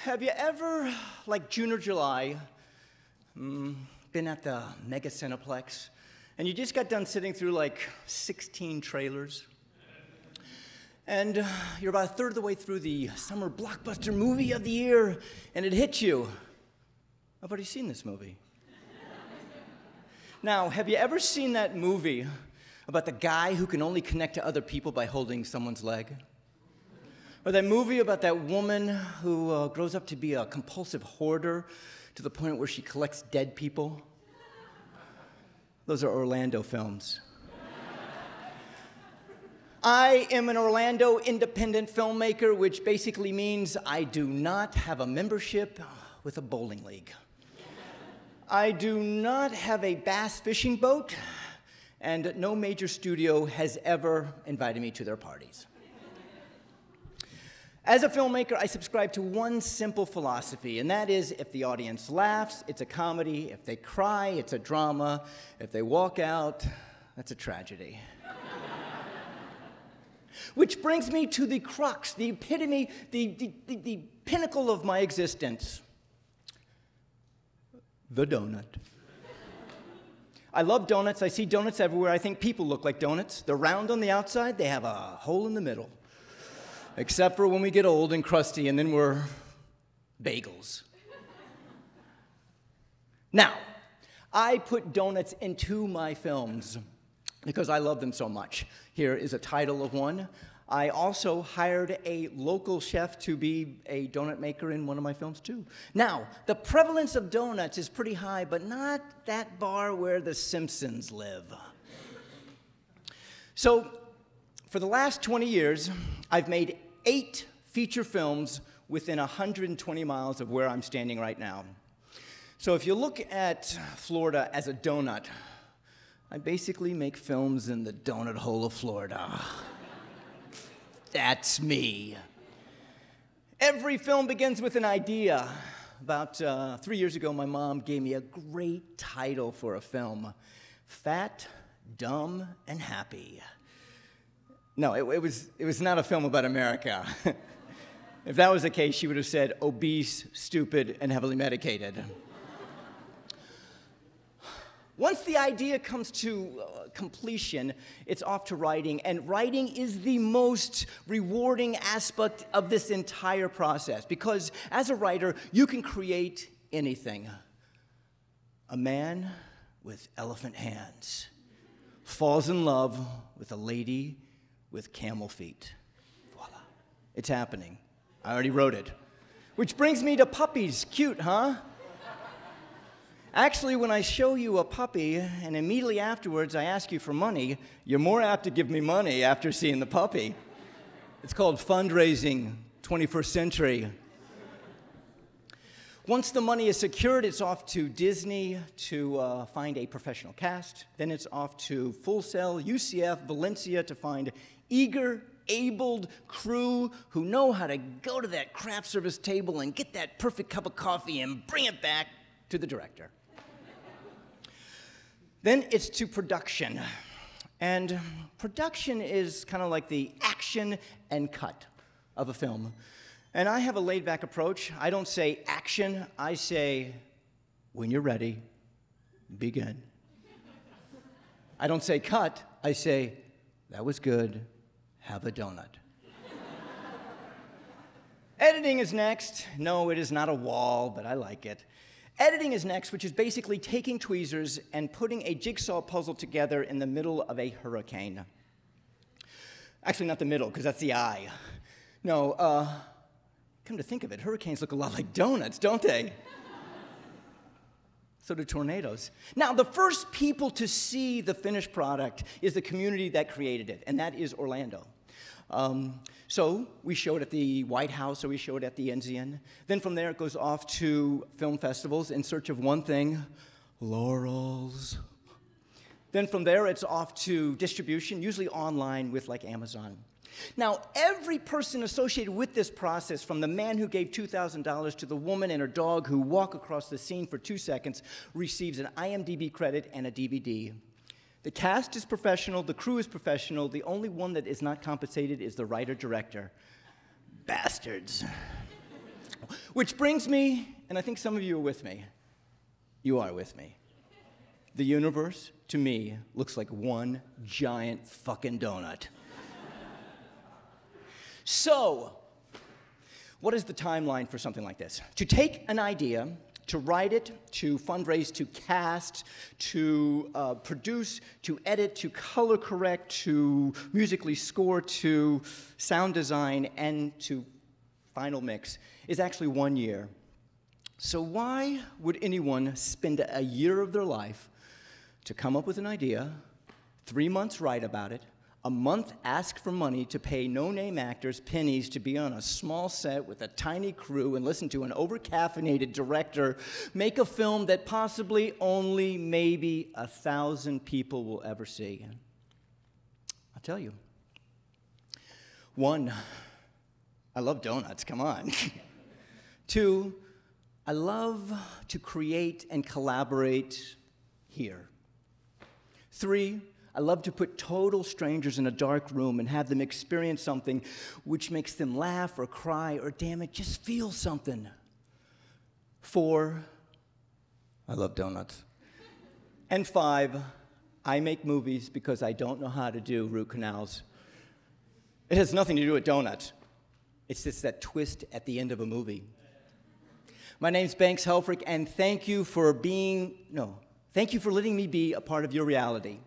Have you ever, like June or July, been at the Mega Cineplex, and you just got done sitting through like 16 trailers, and you're about a third of the way through the summer blockbuster movie of the year, and it hits you. I've already seen this movie. Now, have you ever seen that movie about the guy who can only connect to other people by holding someone's leg? Or that movie about that woman who grows up to be a compulsive hoarder to the point where she collects dead people? Those are Orlando films. I am an Orlando independent filmmaker, which basically means I do not have a membership with a bowling league. I do not have a bass fishing boat, and no major studio has ever invited me to their parties. As a filmmaker, I subscribe to one simple philosophy, and that is if the audience laughs, it's a comedy. If they cry, it's a drama. If they walk out, that's a tragedy. Which brings me to the crux, the epitome, the pinnacle of my existence. The donut. I love donuts. I see donuts everywhere. I think people look like donuts. They're round on the outside. They have a hole in the middle. Except for when we get old and crusty, and then we're bagels. Now, I put donuts into my films because I love them so much. Here is a title of one. I also hired a local chef to be a donut maker in one of my films, too. Now, the prevalence of donuts is pretty high, but not that bar where the Simpsons live. So, for the last 20 years, I've made 8 feature films within 120 miles of where I'm standing right now. So if you look at Florida as a donut, I basically make films in the donut hole of Florida. That's me. Every film begins with an idea. About 3 years ago, my mom gave me a great title for a film, Fat, Dumb, and Happy. No, it was not a film about America. If that was the case, she would have said obese, stupid, and heavily medicated. Once the idea comes to completion, it's off to writing, and writing is the most rewarding aspect of this entire process, because as a writer, you can create anything. A man with elephant hands falls in love with a lady with camel feet. Voila. It's happening. I already wrote it. Which brings me to puppies. Cute, huh? Actually, when I show you a puppy and immediately afterwards I ask you for money, you're more apt to give me money after seeing the puppy. It's called fundraising, 21st century. Once the money is secured, it's off to Disney to find a professional cast. Then it's off to Full Sail, UCF, Valencia to find eager, abled crew who know how to go to that craft service table and get that perfect cup of coffee and bring it back to the director. Then it's to production. And production is kind of like the action and cut of a film. And I have a laid-back approach. I don't say action, I say, when you're ready, begin. I don't say cut, I say, that was good, have a donut. Editing is next. No, it is not a wall, but I like it. Editing is next, which is basically taking tweezers and putting a jigsaw puzzle together in the middle of a hurricane. Actually, not the middle, because that's the eye. No, come to think of it, hurricanes look a lot like donuts, don't they? So do tornadoes. Now, the first people to see the finished product is the community that created it, and that is Orlando. So we show it at the White House, or we show it at the Enzian. Then from there, it goes off to film festivals in search of one thing, laurels. Then from there, it's off to distribution, usually online with like Amazon. Now, every person associated with this process, from the man who gave $2,000 to the woman and her dog who walk across the scene for 2 seconds, receives an IMDb credit and a DVD. The cast is professional, the crew is professional, the only one that is not compensated is the writer-director. Bastards. Which brings me, and I think some of you are with me. You are with me. The universe, to me, looks like one giant fucking donut. So, what is the timeline for something like this? To take an idea, to write it, to fundraise, to cast, to produce, to edit, to color correct, to musically score, to sound design, and to final mix is actually 1 year. So why would anyone spend a year of their life to come up with an idea, 3 months write about it, a month ask for money to pay no-name actors pennies to be on a small set with a tiny crew and listen to an over-caffeinated director make a film that possibly only maybe 1,000 people will ever see? I'll tell you. 1, I love donuts, come on. 2, I love to create and collaborate here. 3, I love to put total strangers in a dark room and have them experience something which makes them laugh or cry or, damn it, just feel something. 4, I love donuts. And 5, I make movies because I don't know how to do root canals. It has nothing to do with donuts. It's just that twist at the end of a movie. My name's Banks Helfich, and thank you for letting me be a part of your reality.